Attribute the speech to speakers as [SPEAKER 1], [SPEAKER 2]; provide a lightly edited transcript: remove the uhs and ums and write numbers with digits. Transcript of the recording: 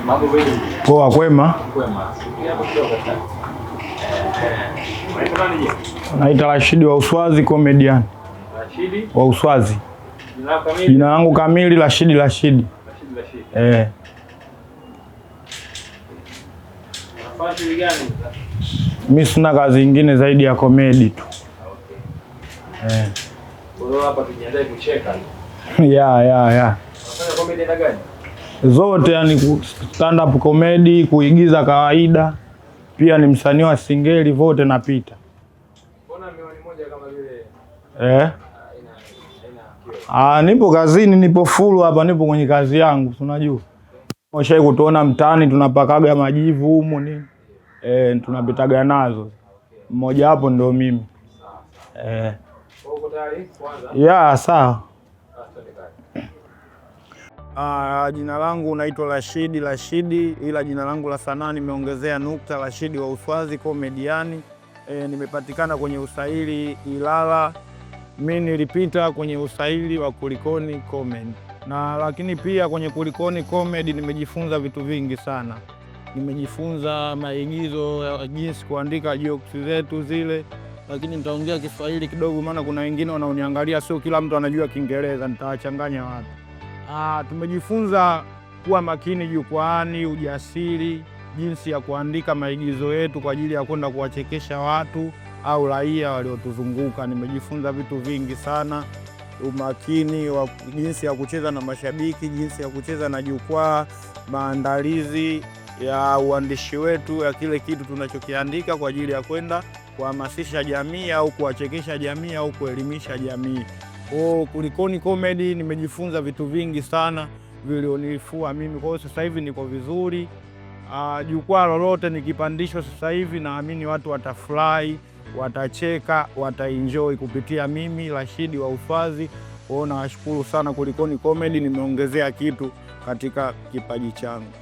[SPEAKER 1] Mambo vipi?
[SPEAKER 2] Poa, kwema?
[SPEAKER 1] Kwema. Unaitwa nani je?
[SPEAKER 2] Naitwa Rashidi wa Uswazi comedian.
[SPEAKER 1] Rashidi
[SPEAKER 2] wa Uswazi.
[SPEAKER 1] Jina lako kamili?
[SPEAKER 2] Jina langu kamili Rashidi.
[SPEAKER 1] Rashidi. Unafanya shughuli gani?
[SPEAKER 2] Mimi sina kazi nyingine zaidi ya comedy tu.
[SPEAKER 1] Okay. Kwa hiyo hapa tujiandae kucheka.
[SPEAKER 2] Ya.
[SPEAKER 1] Unafanya comedy aina gani?
[SPEAKER 2] Zote, yani stand up comedy, kuigiza kawaida. Pia ni msanii wa singeli, vote napita.
[SPEAKER 1] Mbona miwani moja kama vile
[SPEAKER 2] nipo kazini, nipo full hapa, nipo kwenye kazi yangu, unajua. Mshai kutuona mtaani tunapakaga majivu humo nini? Tunapitaga nazo. Mmoja hapo ndio mimi.
[SPEAKER 1] Uko tayari kwanza?
[SPEAKER 2] Ya, sawa. Jina langu naitwa Rashidi, ila jina langu la sanaa nimeongezea nukta, Rashidi wa Uswazi comedian. Nimepatikana kwenye usaili Ilala. Mimi nilipita kwenye usaili wa Kulikoni Comedy. Lakini pia kwenye Kulikoni Comedy nimejifunza vitu vingi sana. Nimejifunza maigizo, jinsi kuandika jokes zetu zile, lakini nitaongea Kiswahili kidogo maana kuna wengine wanaoniangalia, sio kila mtu anajua Kiingereza, nitawachanganya watu. Tumejifunza kuwa makini jukwaani, ujasiri, jinsi ya kuandika maigizo yetu kwa ajili ya kwenda kuwachekesha watu au raia waliotuzunguka. Nimejifunza vitu vingi sana, umakini wa jinsi ya kucheza na mashabiki, jinsi ya kucheza na jukwaa, maandalizi ya uandishi wetu ya kile kitu tunachokiandika kwa ajili ya kwenda kuhamasisha jamii au kuwachekesha jamii au kuelimisha jamii. Kulikoni Comedy nimejifunza vitu vingi sana vilionifua mimi. Kwa hiyo sasa hivi niko vizuri. Jukwaa lolote nikipandishwa sasa hivi naamini watu watafurahi, watacheka, wataenjoy kupitia mimi Rashidi wa Uswazi. Nawashukuru sana Kulikoni Comedy, nimeongezea kitu katika kipaji changu.